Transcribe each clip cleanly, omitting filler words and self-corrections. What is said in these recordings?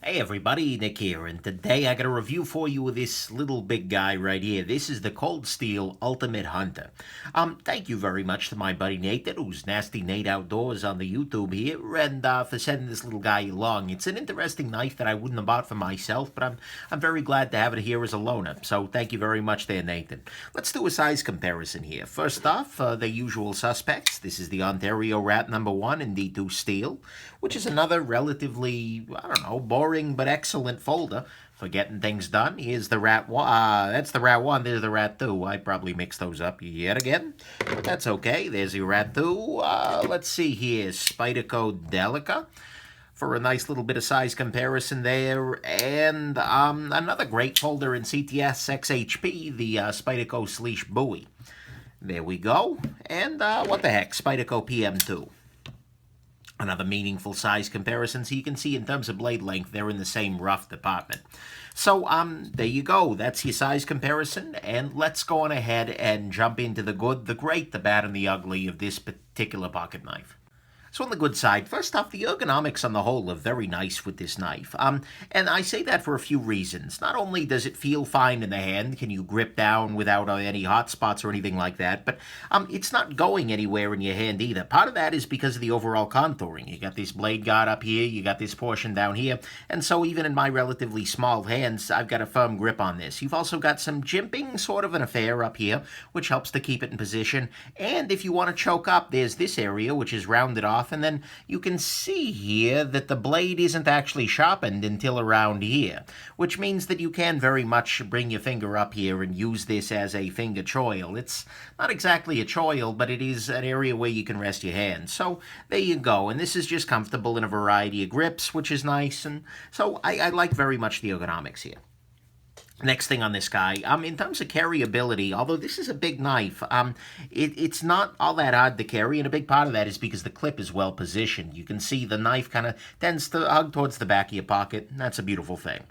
Hey everybody, Nick here, and today I got a review for you of this little big guy right here. This is the Cold Steel Ultimate Hunter. Thank you very much to my buddy Nathan, who's Nasty Nate Outdoors on the YouTube here, and for sending this little guy along. It's an interesting knife that I wouldn't have bought for myself, but I'm very glad to have it here as a loaner. So thank you very much there, Nathan. Let's do a size comparison here. First off, the usual suspects. This is the Ontario Rat number 1 in D2 Steel, which is another relatively, I don't know, boring but excellent folder for getting things done. Here's the Rat 1. That's the Rat 1. There's the Rat 2. I probably mixed those up yet again, but that's okay. There's the Rat 2. Let's see here. Spyderco Delica for a nice little bit of size comparison there. And another great folder in CTS XHP, the Spyderco Sleesh Bowie. There we go. And what the heck, Spyderco PM2. Another meaningful size comparison, so you can see in terms of blade length, they're in the same rough department. So, there you go. That's your size comparison, and let's go on ahead and jump into the good, the great, the bad, and the ugly of this particular pocket knife. So on the good side, first off, the ergonomics on the whole are very nice with this knife. And I say that for a few reasons. Not only does it feel fine in the hand, can you grip down without any hot spots or anything like that, but it's not going anywhere in your hand either. Part of that is because of the overall contouring. You got this blade guard up here, you got this portion down here, and so even in my relatively small hands, I've got a firm grip on this. You've also got some jimping sort of an affair up here, which helps to keep it in position. And if you want to choke up, there's this area, which is rounded off, and then you can see here that the blade isn't actually sharpened until around here, which means that you can very much bring your finger up here and use this as a finger choil. It's not exactly a choil, but it is an area where you can rest your hand. So there you go, and this is just comfortable in a variety of grips, which is nice, and so I like very much the ergonomics here. Next thing on this guy, in terms of carryability, although this is a big knife, it's not all that hard to carry, and a big part of that is because the clip is well positioned. You can see the knife kind of tends to hug towards the back of your pocket, and that's a beautiful thing.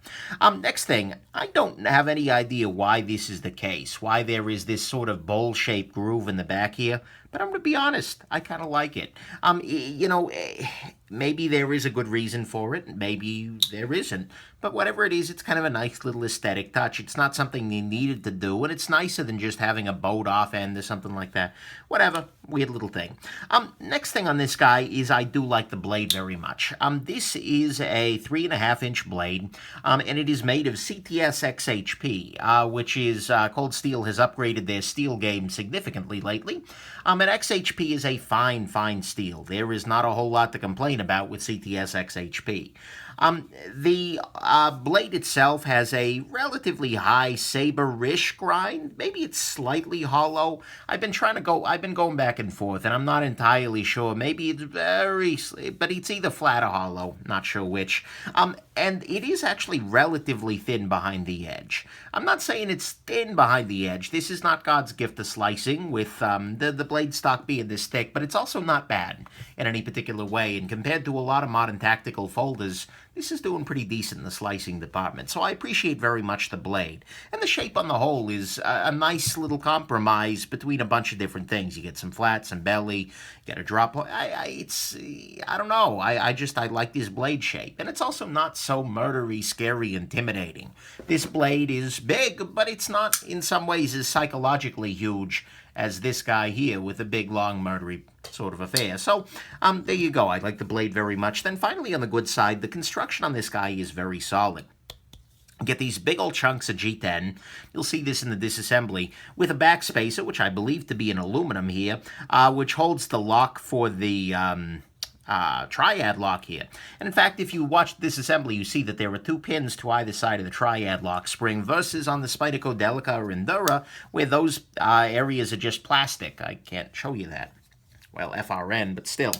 Next thing, I don't have any idea why this is the case, why there is this sort of bowl-shaped groove in the back here, but I'm going to be honest, I kind of like it. Maybe there is a good reason for it, maybe there isn't. But whatever it is, it's kind of a nice little aesthetic touch. It's not something you needed to do, and it's nicer than just having a bowed off end or something like that. Whatever, weird little thing. Next thing on this guy is I do like the blade very much. This is a 3.5-inch blade, and it is made of CTS XHP, which is Cold Steel has upgraded their steel game significantly lately. And XHP is a fine steel. There is not a whole lot to complain about with CTS XHP. The blade itself has a relatively high saber-ish grind. Maybe it's slightly hollow. I've been going back and forth, and I'm not entirely sure. Maybe it's but it's either flat or hollow. Not sure which. And it is actually relatively thin behind the edge. I'm not saying it's thin behind the edge. This is not God's gift to slicing with the blade stock being this thick, but it's also not bad in any particular way. And compared to a lot of modern tactical folders, this is doing pretty decent in the slicing department, so I appreciate very much the blade. And the shape on the whole is a nice little compromise between a bunch of different things. You get some flat, some belly, you get a drop. I don't know. I like this blade shape. And it's also not so murdery, scary, intimidating. This blade is big, but it's not in some ways as psychologically huge as this guy here with a big, long, murdery sort of affair. So, there you go. I like the blade very much. Then finally, on the good side, the construction on this guy is very solid. Get these big old chunks of G10. You'll see this in the disassembly with a backspacer, which I believe to be an aluminum here, which holds the lock for the triad lock here. And in fact, if you watch this assembly, you see that there are 2 pins to either side of the triad lock spring versus on the Spyderco Delica or Endura, where those areas are just plastic. I can't show you that. Well, FRN, but still.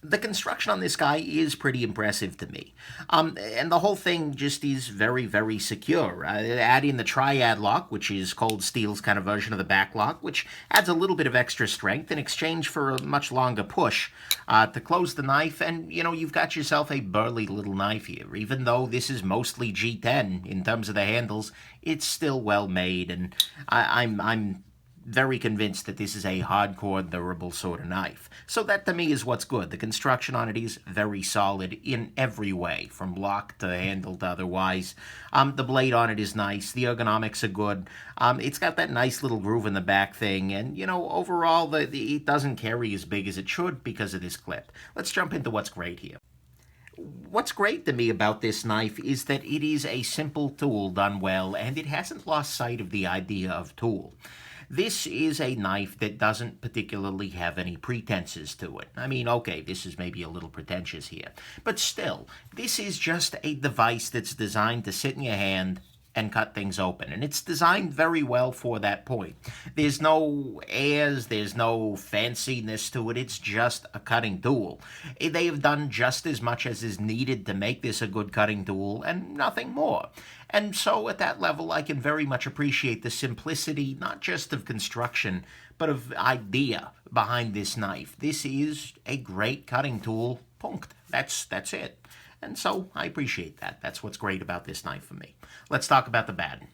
The construction on this guy is pretty impressive to me. And the whole thing just is very secure. Add in the triad lock, which is Cold Steel's kind of version of the back lock, which adds a little bit of extra strength in exchange for a much longer push to close the knife, and, you've got yourself a burly little knife here. Even though this is mostly G10 in terms of the handles, it's still well made, and I'm very convinced that this is a hardcore, durable sort of knife. So that to me is what's good. The construction on it is very solid in every way, from block to handle to otherwise. The blade on it is nice. The ergonomics are good. It's got that nice little groove in the back thing, and overall, it doesn't carry as big as it should because of this clip. Let's jump into what's great here. What's great to me about this knife is that it is a simple tool done well, and it hasn't lost sight of the idea of tool. This is a knife that doesn't particularly have any pretenses to it. I mean, okay, this is maybe a little pretentious here, but still, this is just a device that's designed to sit in your hand and cut things open. And it's designed very well for that point. There's no airs, there's no fanciness to it. It's just a cutting tool. They have done just as much as is needed to make this a good cutting tool and nothing more. And so at that level, I can very much appreciate the simplicity, not just of construction, but of idea behind this knife. This is a great cutting tool, punkt. That's it. And so I appreciate that. That's what's great about this knife for me. Let's talk about the bad.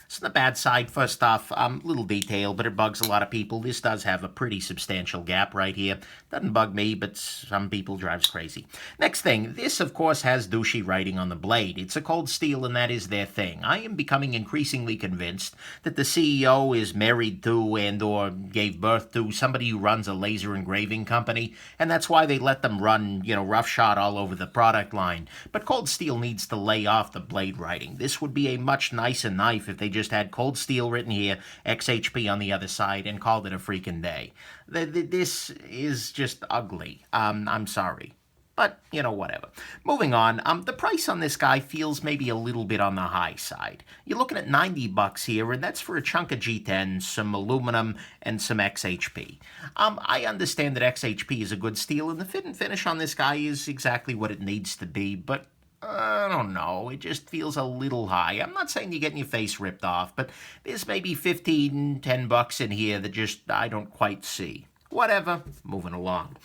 So on the bad side, first off, little detail, but it bugs a lot of people. This does have a pretty substantial gap right here. Doesn't bug me, but some people drives crazy. Next thing, this of course has douchey writing on the blade. It's a cold steel and that is their thing. I am becoming increasingly convinced that the CEO is married to and or gave birth to somebody who runs a laser engraving company, and that's why they let them run, roughshod all over the product line. But cold steel needs to lay off the blade writing. This would be a much nicer knife if they just had cold steel written here, XHP on the other side, and called it a freaking day. This is just ugly. I'm sorry. But, whatever. Moving on, the price on this guy feels maybe a little bit on the high side. You're looking at $90 here, and that's for a chunk of G10, some aluminum, and some XHP. I understand that XHP is a good steel, and the fit and finish on this guy is exactly what it needs to be, but I don't know, it just feels a little high. I'm not saying you're getting your face ripped off, but there's maybe $15-10 in here that just I don't quite see. Whatever, moving along.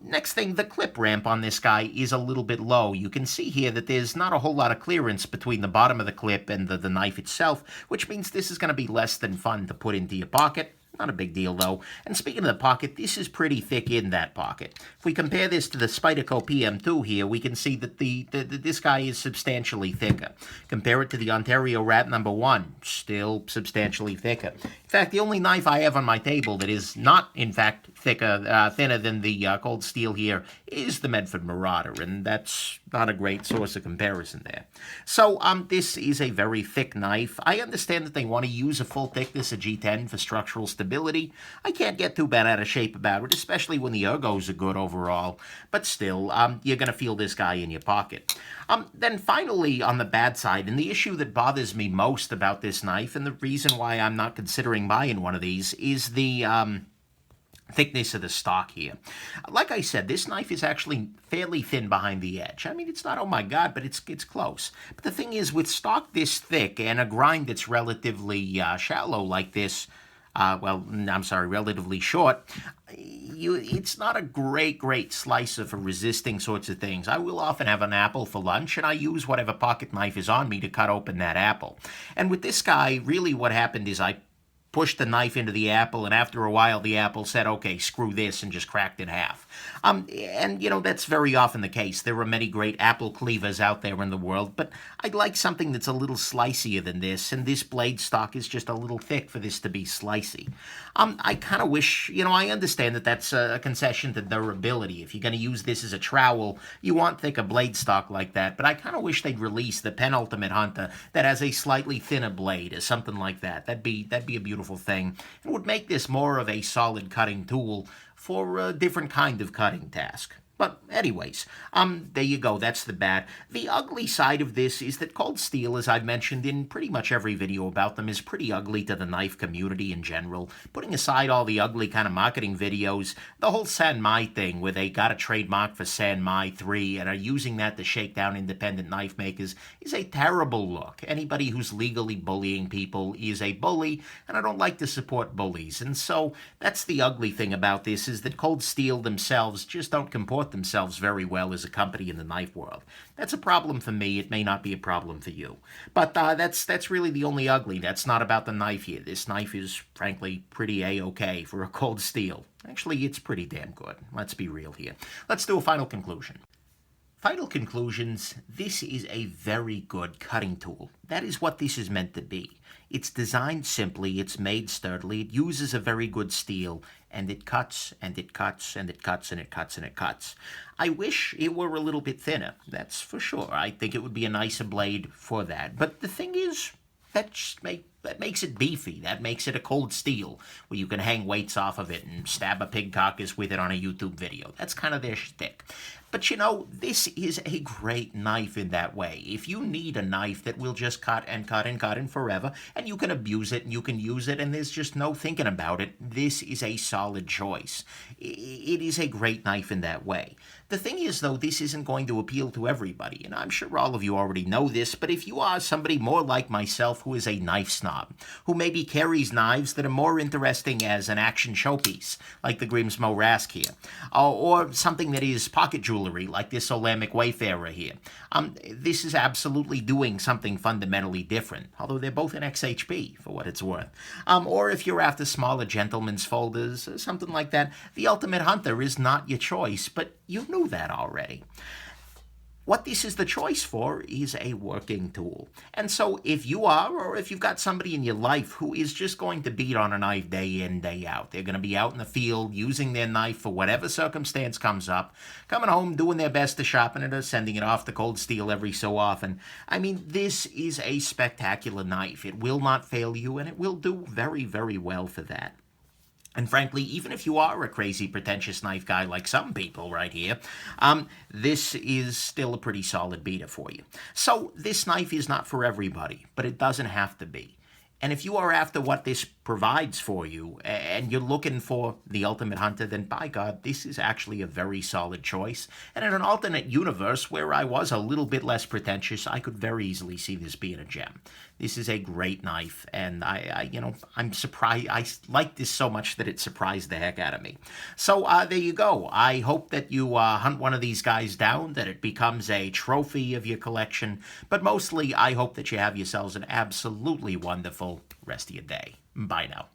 Next thing, the clip ramp on this guy is a little bit low. You can see here that there's not a whole lot of clearance between the bottom of the clip and the knife itself, which means this is going to be less than fun to put into your pocket. Not a big deal, though. And speaking of the pocket, this is pretty thick in that pocket. If we compare this to the Spyderco PM2 here, we can see that this guy is substantially thicker. Compare it to the Ontario Rat number 1, still substantially thicker. In fact, the only knife I have on my table that is not, in fact, thinner than the cold steel here is the Medford Marauder, and that's not a great source of comparison there. So, this is a very thick knife. I understand that they want to use a full thickness of G10 for structural stability. I can't get too bad out of shape about it, especially when the ergos are good overall. But still, you're going to feel this guy in your pocket. Then finally, on the bad side, and the issue that bothers me most about this knife, and the reason why I'm not considering buying one of these, is the thickness of the stock here. Like I said, this knife is actually fairly thin behind the edge. I mean, it's not, oh my God, but it's close. But the thing is, with stock this thick and a grind that's relatively shallow like this, relatively short, it's not a great slicer for resisting sorts of things. I will often have an apple for lunch, and I use whatever pocket knife is on me to cut open that apple. And with this guy, really what happened is I pushed the knife into the apple, and after a while the apple said, okay, screw this, and just cracked in half. And, that's very often the case. There are many great apple cleavers out there in the world, but I'd like something that's a little slicier than this, and this blade stock is just a little thick for this to be slicey. I kind of wish, I understand that that's a concession to durability. If you're going to use this as a trowel, you want thicker blade stock like that, but I kind of wish they'd release the Penultimate Hunter that has a slightly thinner blade or something like that. That'd be a beautiful thing. It would make this more of a solid cutting tool for a different kind of cutting task. But anyways, there you go. That's the bad. The ugly side of this is that cold steel, as I've mentioned in pretty much every video about them, is pretty ugly to the knife community in general. Putting aside all the ugly kind of marketing videos, the whole San Mai thing where they got a trademark for San Mai 3 and are using that to shake down independent knife makers is a terrible look. Anybody who's legally bullying people is a bully, and I don't like to support bullies. And so that's the ugly thing about this, is that cold steel themselves just don't comport support themselves very well as a company in the knife world. That's a problem for me. It may not be a problem for you. But that's really the only ugly. That's not about the knife here. This knife is, frankly, pretty A-okay for a Cold Steel. Actually, it's pretty damn good. Let's be real here. Let's do a final conclusion. Final conclusions, this is a very good cutting tool. That is what this is meant to be. It's designed simply, it's made sturdily, it uses a very good steel, and it cuts, and it cuts, and it cuts, and it cuts, and it cuts. I wish it were a little bit thinner, that's for sure. I think it would be a nicer blade for that. But the thing is, that makes it beefy. That makes it a Cold Steel, where you can hang weights off of it and stab a pig carcass with it on a YouTube video. That's kind of their shtick. But you know, this is a great knife in that way. If you need a knife that will just cut and cut and cut and forever, and you can abuse it and you can use it and there's just no thinking about it, this is a solid choice. It is a great knife in that way. The thing is, though, this isn't going to appeal to everybody, and I'm sure all of you already know this, but if you are somebody more like myself who is a knife snob, who maybe carries knives that are more interesting as an action showpiece, like the Grimsmo Rask here, or something that is pocket jewelry, like this Olamic Wayfarer here, this is absolutely doing something fundamentally different, although they're both in XHP, for what it's worth. Or if you're after smaller gentlemen's folders, something like that, the Ultimate Hunter is not your choice, but you knew that already. What this is the choice for is a working tool. And so if you are, or if you've got somebody in your life who is just going to beat on a knife day in, day out, they're going to be out in the field using their knife for whatever circumstance comes up, coming home, doing their best to sharpen it or sending it off to Cold Steel every so often. I mean, this is a spectacular knife. It will not fail you, and it will do very, very well for that. And frankly, even if you are a crazy, pretentious knife guy like some people right here, this is still a pretty solid beater for you. So this knife is not for everybody, but it doesn't have to be. And if you are after what this provides for you, and you're looking for the Ultimate Hunter, then by God, this is actually a very solid choice. And in an alternate universe where I was a little bit less pretentious, I could very easily see this being a gem. This is a great knife, and I'm surprised. I like this so much that it surprised the heck out of me. So there you go. I hope that you hunt one of these guys down, that it becomes a trophy of your collection. But mostly, I hope that you have yourselves an absolutely wonderful rest of your day. Bye now.